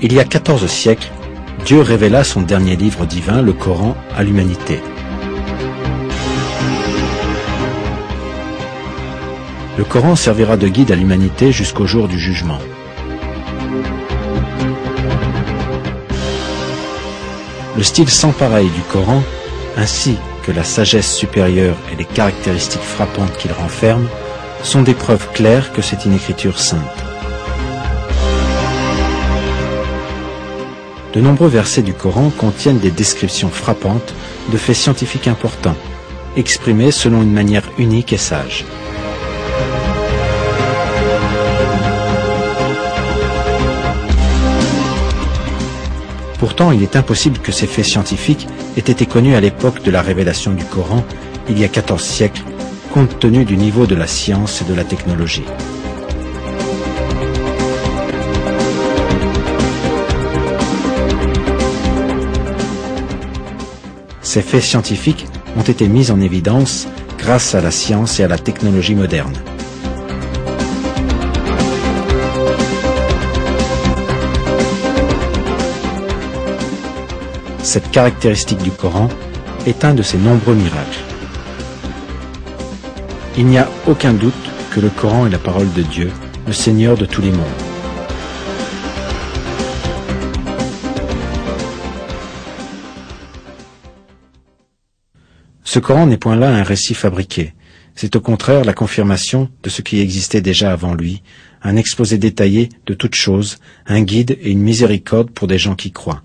Il y a 14 siècles, Dieu révéla son dernier livre divin, le Coran, à l'humanité. Le Coran servira de guide à l'humanité jusqu'au jour du jugement. Le style sans pareil du Coran, ainsi que la sagesse supérieure et les caractéristiques frappantes qu'il renferme, sont des preuves claires que c'est une écriture sainte. De nombreux versets du Coran contiennent des descriptions frappantes de faits scientifiques importants, exprimés selon une manière unique et sage. Pourtant, il est impossible que ces faits scientifiques aient été connus à l'époque de la révélation du Coran, il y a 14 siècles, compte tenu du niveau de la science et de la technologie. Ces faits scientifiques ont été mis en évidence grâce à la science et à la technologie moderne. Cette caractéristique du Coran est un de ses nombreux miracles. Il n'y a aucun doute que le Coran est la parole de Dieu, le Seigneur de tous les mondes. Ce Coran n'est point là un récit fabriqué, c'est au contraire la confirmation de ce qui existait déjà avant lui, un exposé détaillé de toutes choses, un guide et une miséricorde pour des gens qui croient.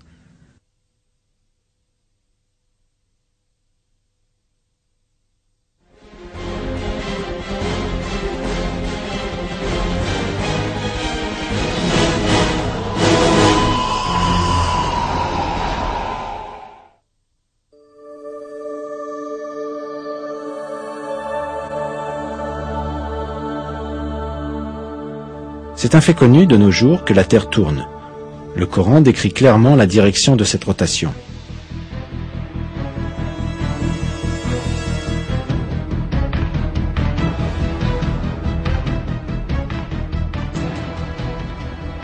C'est un fait connu de nos jours que la Terre tourne. Le Coran décrit clairement la direction de cette rotation.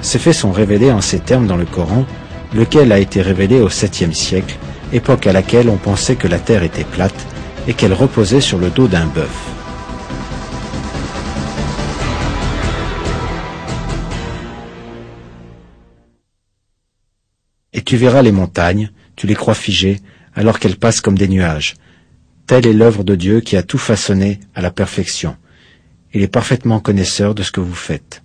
Ces faits sont révélés en ces termes dans le Coran, lequel a été révélé au 7e siècle, époque à laquelle on pensait que la Terre était plate et qu'elle reposait sur le dos d'un bœuf. Et tu verras les montagnes, tu les crois figées, alors qu'elles passent comme des nuages. Telle est l'œuvre de Dieu qui a tout façonné à la perfection. Il est parfaitement connaisseur de ce que vous faites.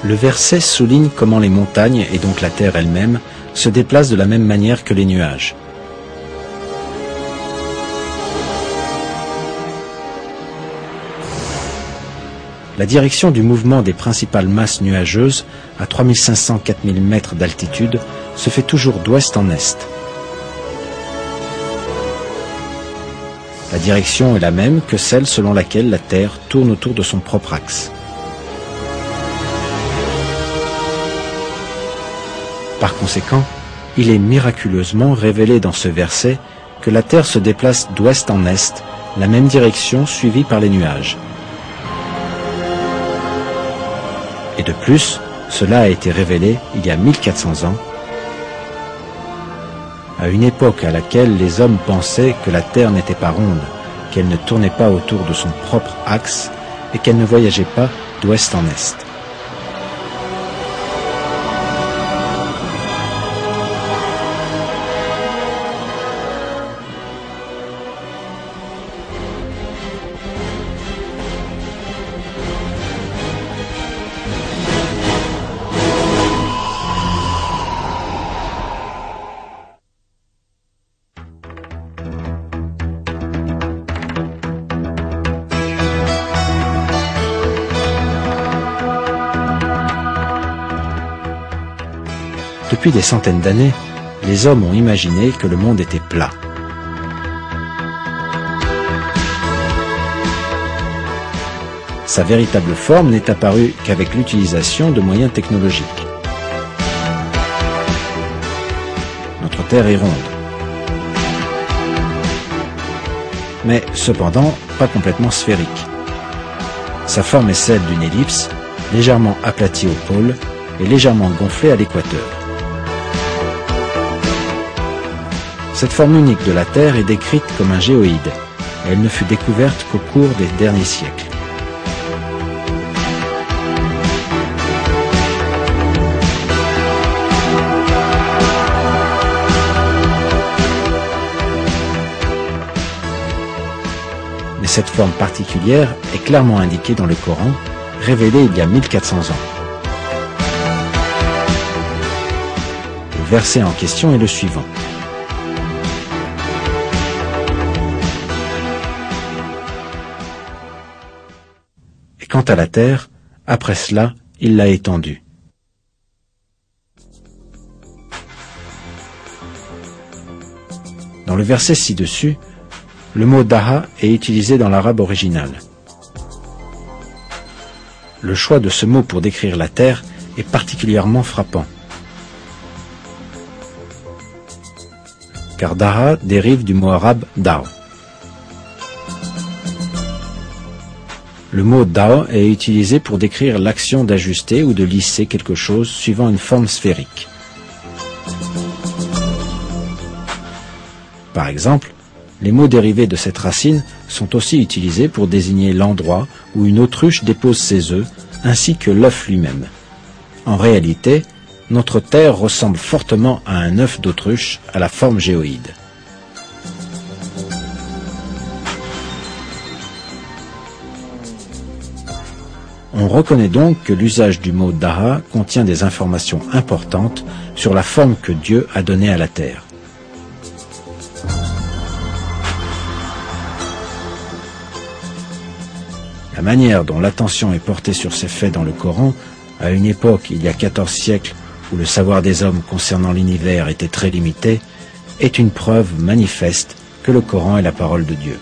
Le verset souligne comment les montagnes, et donc la terre elle-même, se déplacent de la même manière que les nuages. La direction du mouvement des principales masses nuageuses, à 3500-4000 mètres d'altitude, se fait toujours d'ouest en est. La direction est la même que celle selon laquelle la Terre tourne autour de son propre axe. Par conséquent, il est miraculeusement révélé dans ce verset que la Terre se déplace d'ouest en est, la même direction suivie par les nuages. Et de plus, cela a été révélé il y a 1400 ans, à une époque à laquelle les hommes pensaient que la Terre n'était pas ronde, qu'elle ne tournait pas autour de son propre axe et qu'elle ne voyageait pas d'ouest en est. Depuis des centaines d'années, les hommes ont imaginé que le monde était plat. Sa véritable forme n'est apparue qu'avec l'utilisation de moyens technologiques. Notre Terre est ronde. Mais cependant, pas complètement sphérique. Sa forme est celle d'une ellipse, légèrement aplatie au pôle et légèrement gonflée à l'équateur. Cette forme unique de la Terre est décrite comme un géoïde, et elle ne fut découverte qu'au cours des derniers siècles. Mais cette forme particulière est clairement indiquée dans le Coran, révélé il y a 1400 ans. Le verset en question est le suivant. Et quant à la terre, après cela, il l'a étendue. Dans le verset ci-dessus, le mot daha est utilisé dans l'arabe original. Le choix de ce mot pour décrire la terre est particulièrement frappant. Car daha dérive du mot arabe dao. Le mot dao est utilisé pour décrire l'action d'ajuster ou de lisser quelque chose suivant une forme sphérique. Par exemple, les mots dérivés de cette racine sont aussi utilisés pour désigner l'endroit où une autruche dépose ses œufs, ainsi que l'œuf lui-même. En réalité, notre Terre ressemble fortement à un œuf d'autruche à la forme géoïde. On reconnaît donc que l'usage du mot daha contient des informations importantes sur la forme que Dieu a donnée à la Terre. La manière dont l'attention est portée sur ces faits dans le Coran, à une époque, il y a 14 siècles, où le savoir des hommes concernant l'univers était très limité, est une preuve manifeste que le Coran est la parole de Dieu.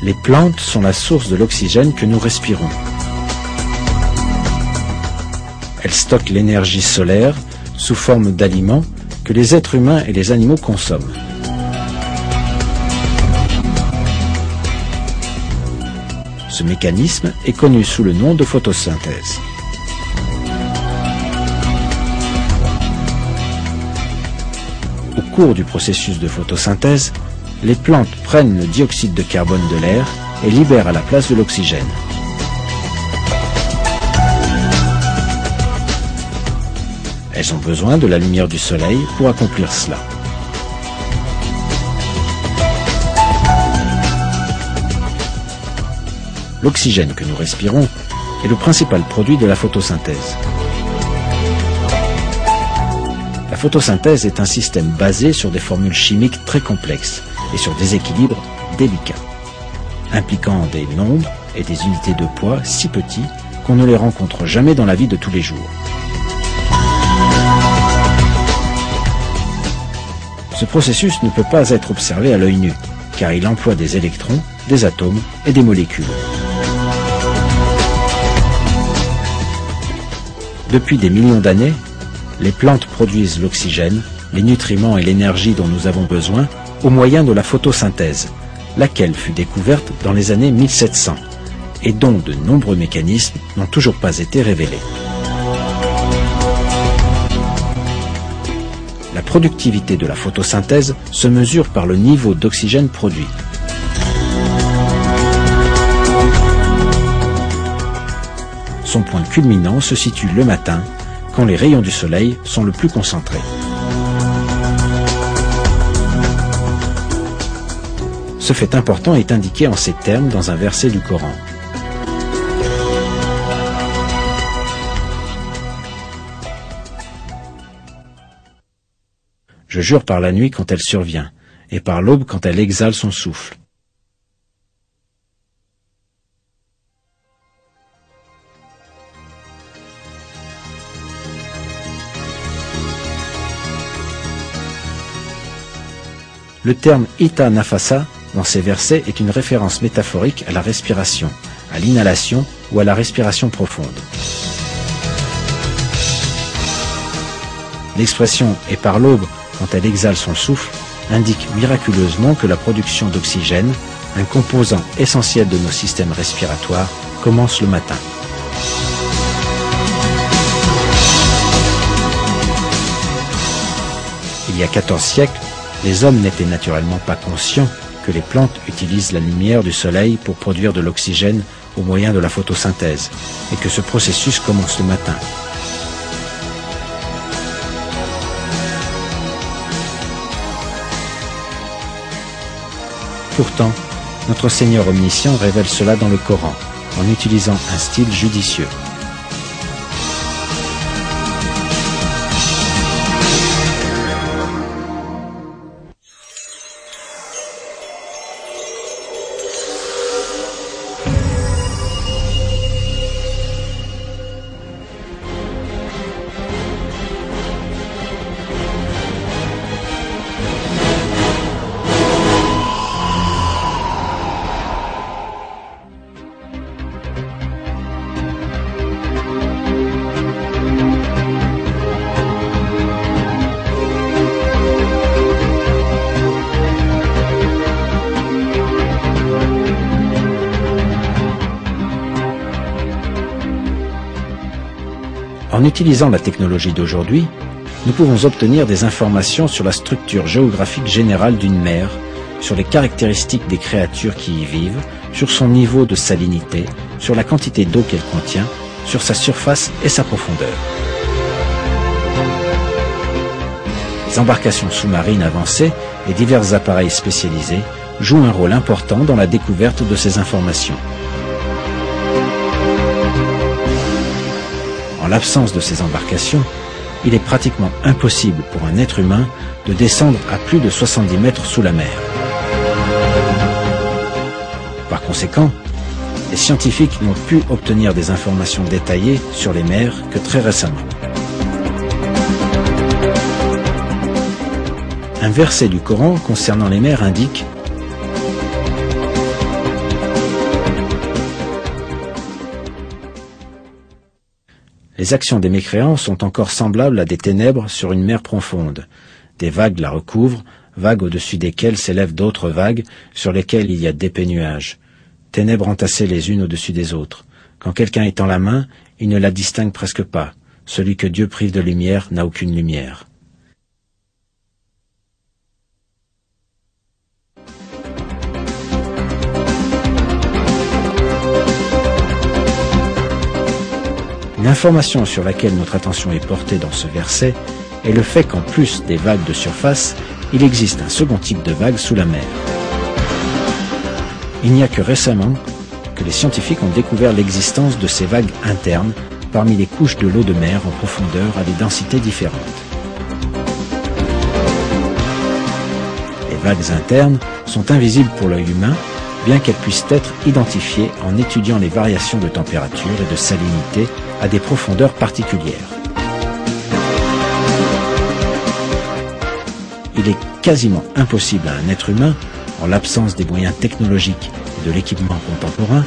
Les plantes sont la source de l'oxygène que nous respirons. Elles stockent l'énergie solaire sous forme d'aliments que les êtres humains et les animaux consomment. Ce mécanisme est connu sous le nom de photosynthèse. Au cours du processus de photosynthèse, les plantes prennent le dioxyde de carbone de l'air et libèrent à la place de l'oxygène. Elles ont besoin de la lumière du soleil pour accomplir cela. L'oxygène que nous respirons est le principal produit de la photosynthèse. La photosynthèse est un système basé sur des formules chimiques très complexes et sur des équilibres délicats, impliquant des nombres et des unités de poids si petits qu'on ne les rencontre jamais dans la vie de tous les jours. Ce processus ne peut pas être observé à l'œil nu, car il emploie des électrons, des atomes et des molécules. Depuis des millions d'années, les plantes produisent l'oxygène, les nutriments et l'énergie dont nous avons besoin au moyen de la photosynthèse, laquelle fut découverte dans les années 1700 et dont de nombreux mécanismes n'ont toujours pas été révélés. La productivité de la photosynthèse se mesure par le niveau d'oxygène produit. Son point culminant se situe le matin, quand les rayons du soleil sont le plus concentrés. Ce fait important est indiqué en ces termes dans un verset du Coran. Je jure par la nuit quand elle survient, et par l'aube quand elle exhale son souffle. Le terme Ita Nafasa dans ces versets est une référence métaphorique à la respiration, à l'inhalation ou à la respiration profonde. L'expression « et par l'aube quand elle exhale son souffle » indique miraculeusement que la production d'oxygène, un composant essentiel de nos systèmes respiratoires, commence le matin. Il y a 14 siècles, les hommes n'étaient naturellement pas conscients que les plantes utilisent la lumière du soleil pour produire de l'oxygène au moyen de la photosynthèse, et que ce processus commence le matin. Pourtant, notre Seigneur omniscient révèle cela dans le Coran, en utilisant un style judicieux. En utilisant la technologie d'aujourd'hui, nous pouvons obtenir des informations sur la structure géographique générale d'une mer, sur les caractéristiques des créatures qui y vivent, sur son niveau de salinité, sur la quantité d'eau qu'elle contient, sur sa surface et sa profondeur. Les embarcations sous-marines avancées et divers appareils spécialisés jouent un rôle important dans la découverte de ces informations. En l'absence de ces embarcations, il est pratiquement impossible pour un être humain de descendre à plus de 70 mètres sous la mer. Par conséquent, les scientifiques n'ont pu obtenir des informations détaillées sur les mers que très récemment. Un verset du Coran concernant les mers indique: les actions des mécréants sont encore semblables à des ténèbres sur une mer profonde. Des vagues la recouvrent, vagues au-dessus desquelles s'élèvent d'autres vagues, sur lesquelles il y a d'épais nuages. Ténèbres entassées les unes au-dessus des autres. Quand quelqu'un étend la main, il ne la distingue presque pas. Celui que Dieu prive de lumière n'a aucune lumière. Une information sur laquelle notre attention est portée dans ce verset est le fait qu'en plus des vagues de surface, il existe un second type de vagues sous la mer. Il n'y a que récemment que les scientifiques ont découvert l'existence de ces vagues internes parmi les couches de l'eau de mer en profondeur à des densités différentes. Les vagues internes sont invisibles pour l'œil humain, bien qu'elles puissent être identifiées en étudiant les variations de température et de salinité à des profondeurs particulières. Il est quasiment impossible à un être humain, en l'absence des moyens technologiques et de l'équipement contemporain,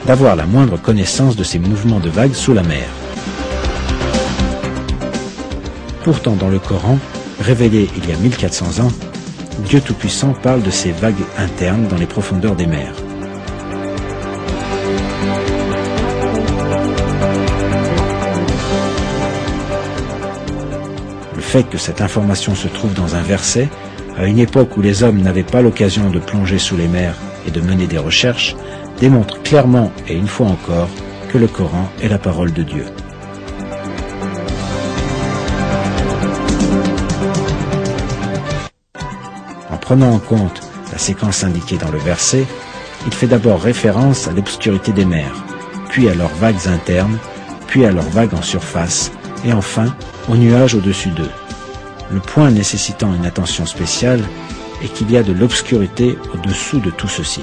d'avoir la moindre connaissance de ces mouvements de vagues sous la mer. Pourtant, dans le Coran, révélé il y a 1400 ans, Dieu Tout-Puissant parle de ces vagues internes dans les profondeurs des mers. Le fait que cette information se trouve dans un verset, à une époque où les hommes n'avaient pas l'occasion de plonger sous les mers et de mener des recherches, démontre clairement et une fois encore que le Coran est la parole de Dieu. En prenant en compte la séquence indiquée dans le verset, il fait d'abord référence à l'obscurité des mers, puis à leurs vagues internes, puis à leurs vagues en surface, et enfin aux nuages au-dessus d'eux. le point nécessitant une attention spéciale est qu'il y a de l'obscurité au-dessous de tout ceci.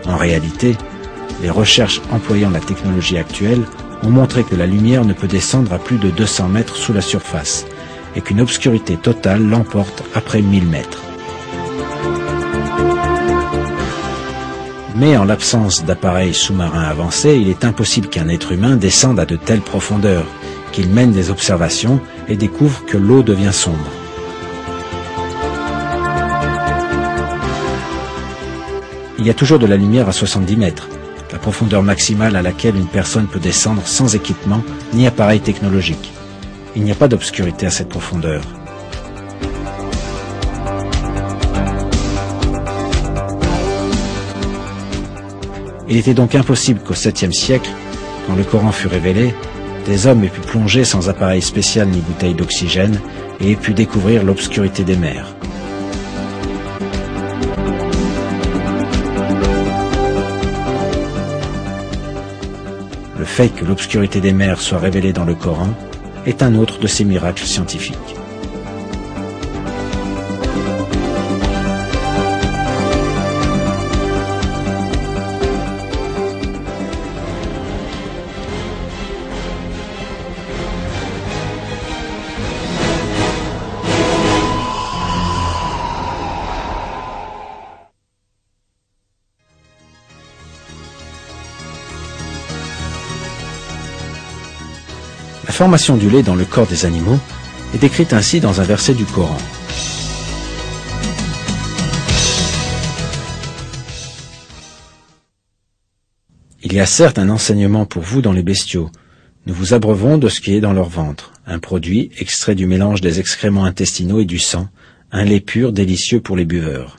En réalité, les recherches employant la technologie actuelle ont montré que la lumière ne peut descendre à plus de 200 mètres sous la surface et qu'une obscurité totale l'emporte après 1000 mètres. Mais en l'absence d'appareils sous-marins avancés, il est impossible qu'un être humain descende à de telles profondeurs, qu'il mène des observations et découvre que l'eau devient sombre. Il y a toujours de la lumière à 70 mètres, la profondeur maximale à laquelle une personne peut descendre sans équipement ni appareil technologique. Il n'y a pas d'obscurité à cette profondeur. Il était donc impossible qu'au 7e siècle, quand le Coran fut révélé, des hommes aient pu plonger sans appareil spécial ni bouteille d'oxygène et aient pu découvrir l'obscurité des mers. Le fait que l'obscurité des mers soit révélée dans le Coran est un autre de ces miracles scientifiques. La formation du lait dans le corps des animaux est décrite ainsi dans un verset du Coran. Il y a certes un enseignement pour vous dans les bestiaux. Nous vous abreuvons de ce qui est dans leur ventre, un produit extrait du mélange des excréments intestinaux et du sang, un lait pur délicieux pour les buveurs.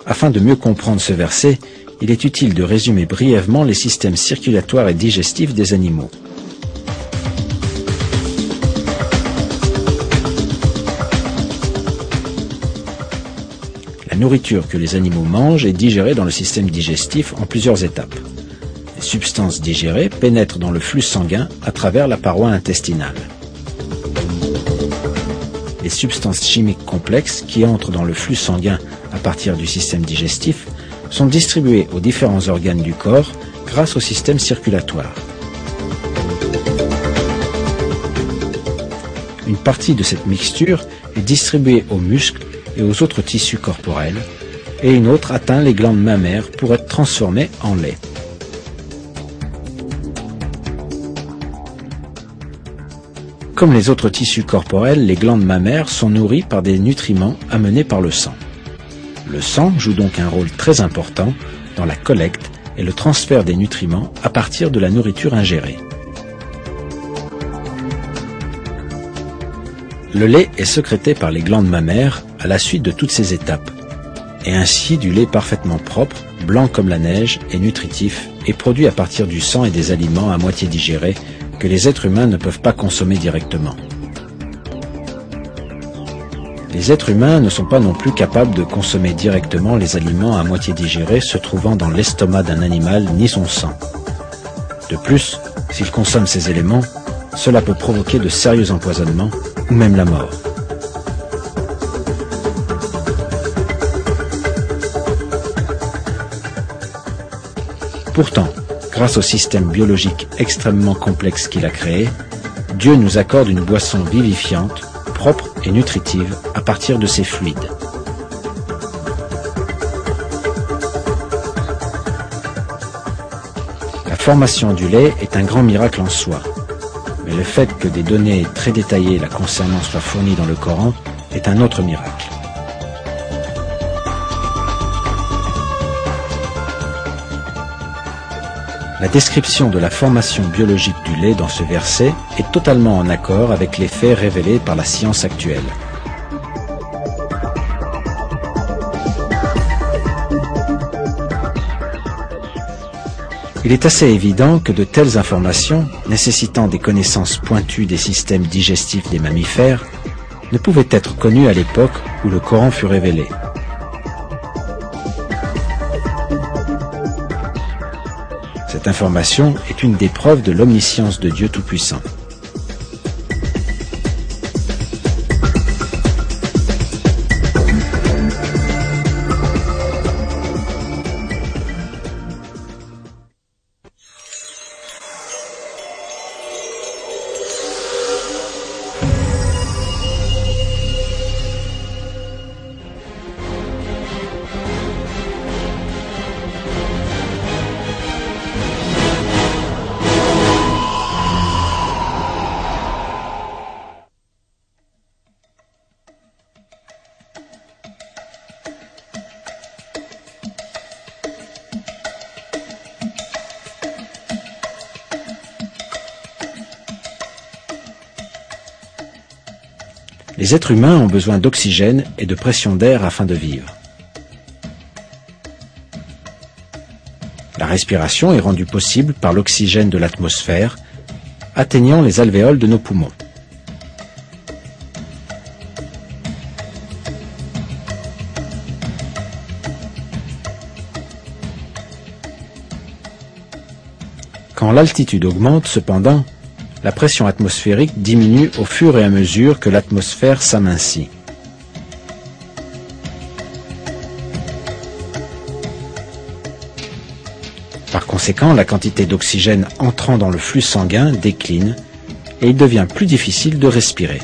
Afin de mieux comprendre ce verset, il est utile de résumer brièvement les systèmes circulatoires et digestifs des animaux. La nourriture que les animaux mangent est digérée dans le système digestif en plusieurs étapes. Les substances digérées pénètrent dans le flux sanguin à travers la paroi intestinale. Les substances chimiques complexes qui entrent dans le flux sanguin à partir du système digestif sont distribuées aux différents organes du corps grâce au système circulatoire. Une partie de cette mixture est distribuée aux muscles et aux autres tissus corporels, et une autre atteint les glandes mammaires pour être transformée en lait. Comme les autres tissus corporels, les glandes mammaires sont nourries par des nutriments amenés par le sang. Le sang joue donc un rôle très important dans la collecte et le transfert des nutriments à partir de la nourriture ingérée. Le lait est sécrété par les glandes mammaires à la suite de toutes ces étapes, et ainsi du lait parfaitement propre, blanc comme la neige et nutritif, est produit à partir du sang et des aliments à moitié digérés que les êtres humains ne peuvent pas consommer directement. Les êtres humains ne sont pas non plus capables de consommer directement les aliments à moitié digérés se trouvant dans l'estomac d'un animal ni son sang. De plus, s'ils consomment ces éléments, cela peut provoquer de sérieux empoisonnements ou même la mort. Pourtant, grâce au système biologique extrêmement complexe qu'il a créé, Dieu nous accorde une boisson vivifiante, propre et nutritive à partir de ces fluides. La formation du lait est un grand miracle en soi, mais le fait que des données très détaillées la concernant soient fournies dans le Coran est un autre miracle. La description de la formation biologique du lait dans ce verset est totalement en accord avec les faits révélés par la science actuelle. Il est assez évident que de telles informations, nécessitant des connaissances pointues des systèmes digestifs des mammifères, ne pouvait être connu à l'époque où le Coran fut révélé. Cette information est une des preuves de l'omniscience de Dieu Tout-Puissant. Les êtres humains ont besoin d'oxygène et de pression d'air afin de vivre. La respiration est rendue possible par l'oxygène de l'atmosphère, atteignant les alvéoles de nos poumons. Quand l'altitude augmente, cependant, la pression atmosphérique diminue au fur et à mesure que l'atmosphère s'amincit. Par conséquent, la quantité d'oxygène entrant dans le flux sanguin décline et il devient plus difficile de respirer.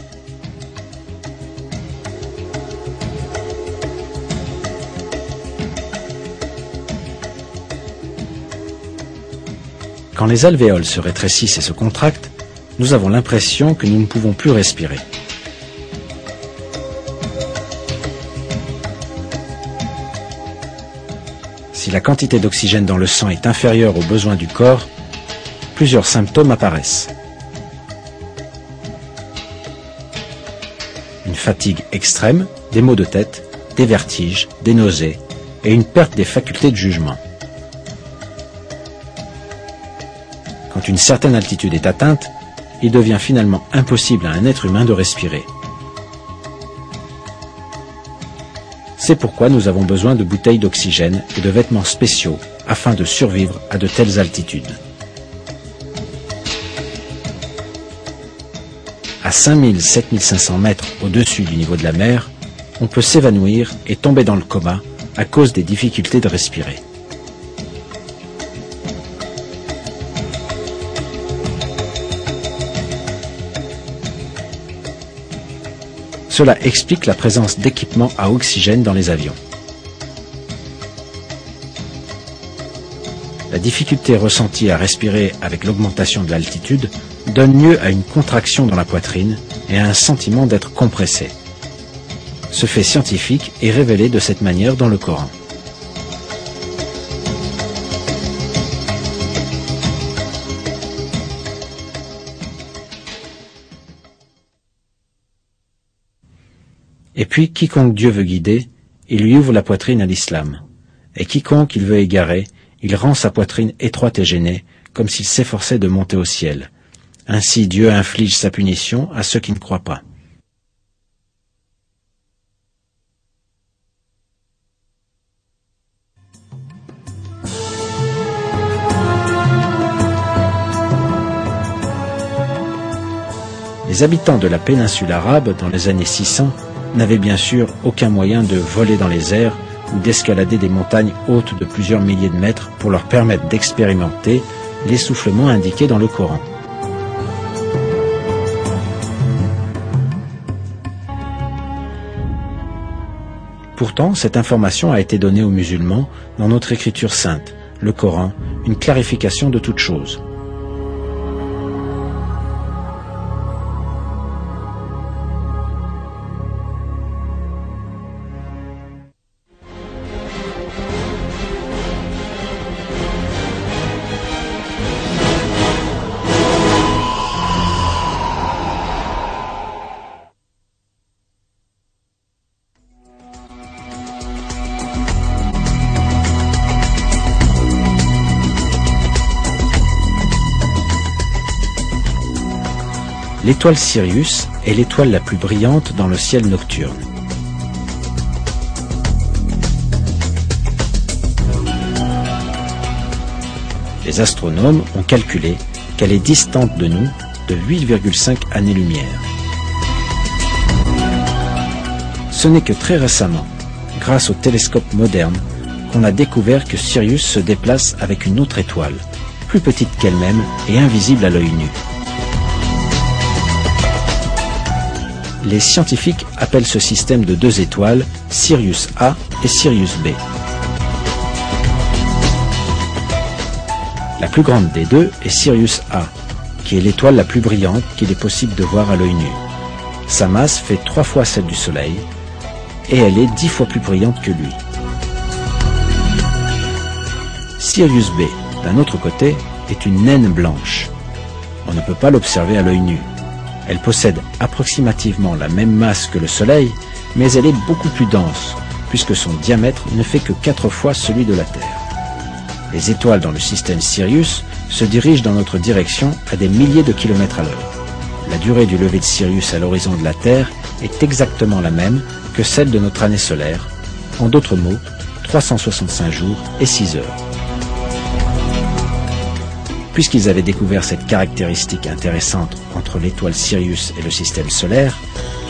Quand les alvéoles se rétrécissent et se contractent, nous avons l'impression que nous ne pouvons plus respirer. Si la quantité d'oxygène dans le sang est inférieure aux besoins du corps, plusieurs symptômes apparaissent. Une fatigue extrême, des maux de tête, des vertiges, des nausées et une perte des facultés de jugement. Quand une certaine altitude est atteinte, il devient finalement impossible à un être humain de respirer. C'est pourquoi nous avons besoin de bouteilles d'oxygène et de vêtements spéciaux afin de survivre à de telles altitudes. À 5000-7500 mètres au-dessus du niveau de la mer, on peut s'évanouir et tomber dans le coma à cause des difficultés de respirer. Cela explique la présence d'équipements à oxygène dans les avions. La difficulté ressentie à respirer avec l'augmentation de l'altitude donne lieu à une contraction dans la poitrine et à un sentiment d'être compressé. Ce fait scientifique est révélé de cette manière dans le Coran. Et puis, quiconque Dieu veut guider, il lui ouvre la poitrine à l'islam. Et quiconque il veut égarer, il rend sa poitrine étroite et gênée, comme s'il s'efforçait de monter au ciel. Ainsi Dieu inflige sa punition à ceux qui ne croient pas. Les habitants de la péninsule arabe, dans les années 600, n'avaient bien sûr aucun moyen de voler dans les airs ou d'escalader des montagnes hautes de plusieurs milliers de mètres pour leur permettre d'expérimenter l'essoufflement indiqué dans le Coran. Pourtant, cette information a été donnée aux musulmans dans notre écriture sainte, le Coran, une clarification de toute chose. L'étoile Sirius est l'étoile la plus brillante dans le ciel nocturne. Les astronomes ont calculé qu'elle est distante de nous de 8,5 années-lumière. Ce n'est que très récemment, grâce aux télescopes modernes, qu'on a découvert que Sirius se déplace avec une autre étoile, plus petite qu'elle-même et invisible à l'œil nu. Les scientifiques appellent ce système de deux étoiles Sirius A et Sirius B. La plus grande des deux est Sirius A, qui est l'étoile la plus brillante qu'il est possible de voir à l'œil nu. Sa masse fait 3 fois celle du Soleil, et elle est 10 fois plus brillante que lui. Sirius B, d'un autre côté, est une naine blanche. On ne peut pas l'observer à l'œil nu. Elle possède approximativement la même masse que le Soleil, mais elle est beaucoup plus dense, puisque son diamètre ne fait que 4 fois celui de la Terre. Les étoiles dans le système Sirius se dirigent dans notre direction à des milliers de kilomètres à l'heure. La durée du lever de Sirius à l'horizon de la Terre est exactement la même que celle de notre année solaire, en d'autres mots, 365 jours et 6 heures. Puisqu'ils avaient découvert cette caractéristique intéressante entre l'étoile Sirius et le système solaire,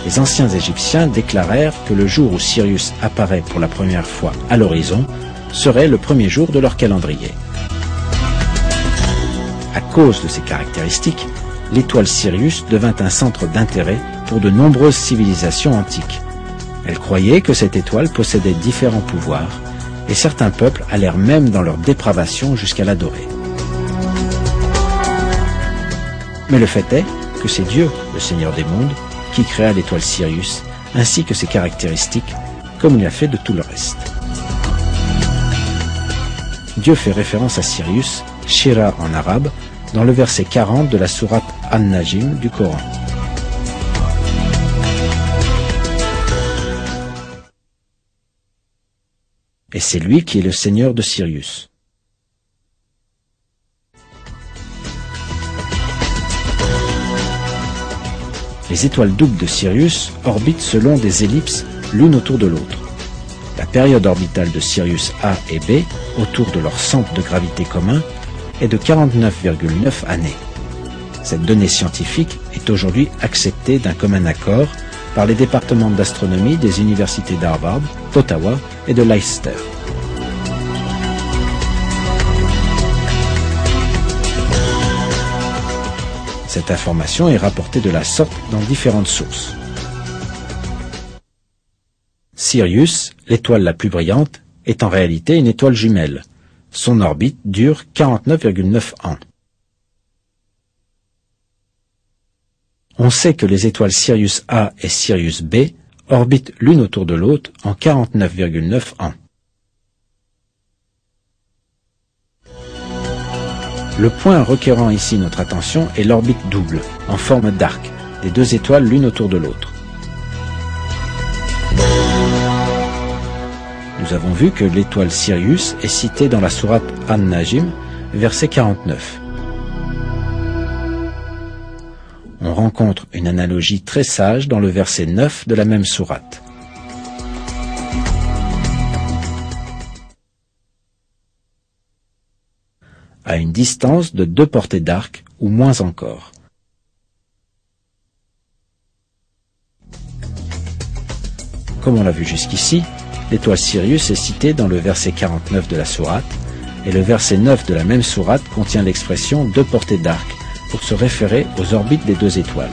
les anciens Égyptiens déclarèrent que le jour où Sirius apparaît pour la première fois à l'horizon serait le premier jour de leur calendrier. À cause de ces caractéristiques, l'étoile Sirius devint un centre d'intérêt pour de nombreuses civilisations antiques. Elles croyaient que cette étoile possédait différents pouvoirs, et certains peuples allèrent même dans leur dépravation jusqu'à l'adorer. Mais le fait est que c'est Dieu, le Seigneur des mondes, qui créa l'étoile Sirius, ainsi que ses caractéristiques, comme il a fait de tout le reste. Dieu fait référence à Sirius, Shira en arabe, dans le verset 40 de la sourate An-Najm du Coran. Et c'est lui qui est le Seigneur de Sirius. Les étoiles doubles de Sirius orbitent selon des ellipses l'une autour de l'autre. La période orbitale de Sirius A et B, autour de leur centre de gravité commun, est de 49,9 années. Cette donnée scientifique est aujourd'hui acceptée d'un commun accord par les départements d'astronomie des universités d'Harvard, d'Ottawa et de Leicester. Cette information est rapportée de la sorte dans différentes sources. Sirius, l'étoile la plus brillante, est en réalité une étoile jumelle. Son orbite dure 49,9 ans. On sait que les étoiles Sirius A et Sirius B orbitent l'une autour de l'autre en 49,9 ans. Le point requérant ici notre attention est l'orbite double, en forme d'arc, des deux étoiles l'une autour de l'autre. Nous avons vu que l'étoile Sirius est citée dans la sourate An-Najm, verset 49. On rencontre une analogie très sage dans le verset 9 de la même sourate. À une distance de 2 portées d'arc, ou moins encore. Comme on l'a vu jusqu'ici, l'étoile Sirius est citée dans le verset 49 de la sourate, et le verset 9 de la même sourate contient l'expression 2 portées d'arc, pour se référer aux orbites des deux étoiles.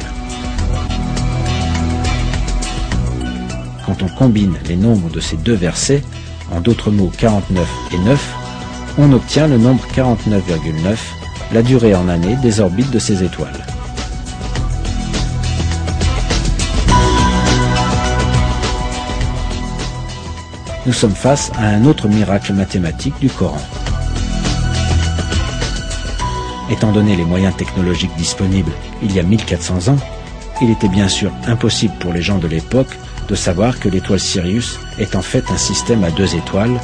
Quand on combine les nombres de ces deux versets, en d'autres mots 49 et 9, on obtient le nombre 49,9, la durée en années des orbites de ces étoiles. Nous sommes face à un autre miracle mathématique du Coran. Étant donné les moyens technologiques disponibles il y a 1400 ans, il était bien sûr impossible pour les gens de l'époque de savoir que l'étoile Sirius est en fait un système à 2 étoiles,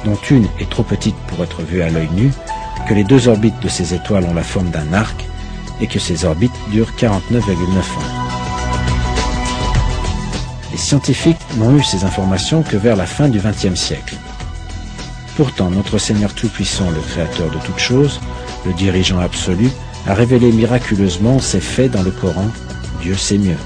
dont une est trop petite pour être vue à l'œil nu, que les 2 orbites de ces étoiles ont la forme d'un arc, et que ses orbites durent 49,9 ans. Les scientifiques n'ont eu ces informations que vers la fin du XXe siècle. Pourtant, notre Seigneur Tout-Puissant, le Créateur de toutes choses, le dirigeant absolu, a révélé miraculeusement ces faits dans le Coran. Dieu sait mieux.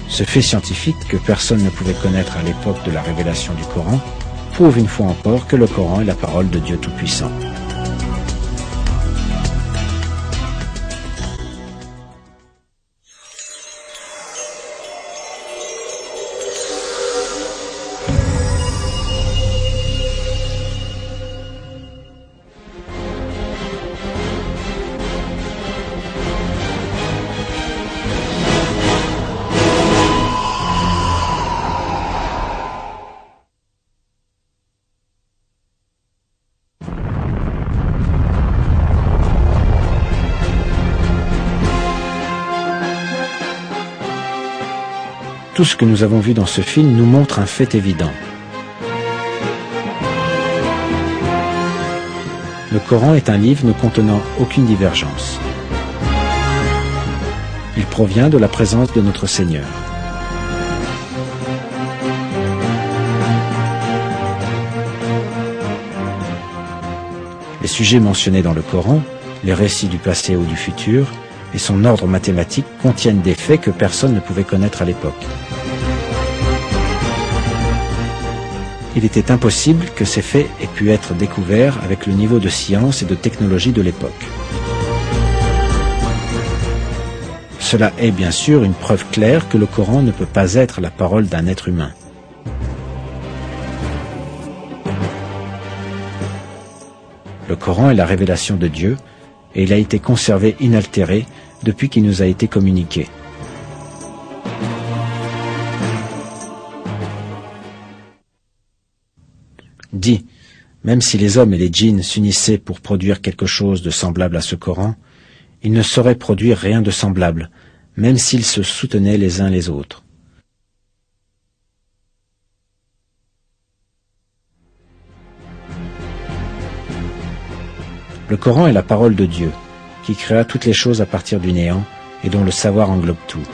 Ce fait scientifique que personne ne pouvait connaître à l'époque de la révélation du Coran prouve une fois encore que le Coran est la parole de Dieu Tout-Puissant. Tout ce que nous avons vu dans ce film nous montre un fait évident. Le Coran est un livre ne contenant aucune divergence. Il provient de la présence de notre Seigneur. Les sujets mentionnés dans le Coran, les récits du passé ou du futur, et son ordre mathématique contiennent des faits que personne ne pouvait connaître à l'époque. Il était impossible que ces faits aient pu être découverts avec le niveau de science et de technologie de l'époque. Cela est bien sûr une preuve claire que le Coran ne peut pas être la parole d'un être humain. Le Coran est la révélation de Dieu, et il a été conservé inaltéré depuis qu'il nous a été communiqué. Dit, même si les hommes et les djinns s'unissaient pour produire quelque chose de semblable à ce Coran, ils ne sauraient produire rien de semblable, même s'ils se soutenaient les uns les autres. Le Coran est la parole de Dieu, qui créa toutes les choses à partir du néant et dont le savoir englobe tout.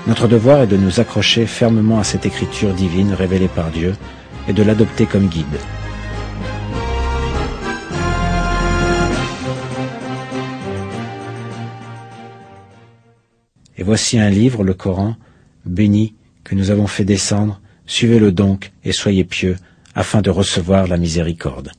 Notre devoir est de nous accrocher fermement à cette écriture divine révélée par Dieu et de l'adopter comme guide. Et voici un livre, le Coran, béni, que nous avons fait descendre. Suivez-le donc et soyez pieux, afin de recevoir la miséricorde.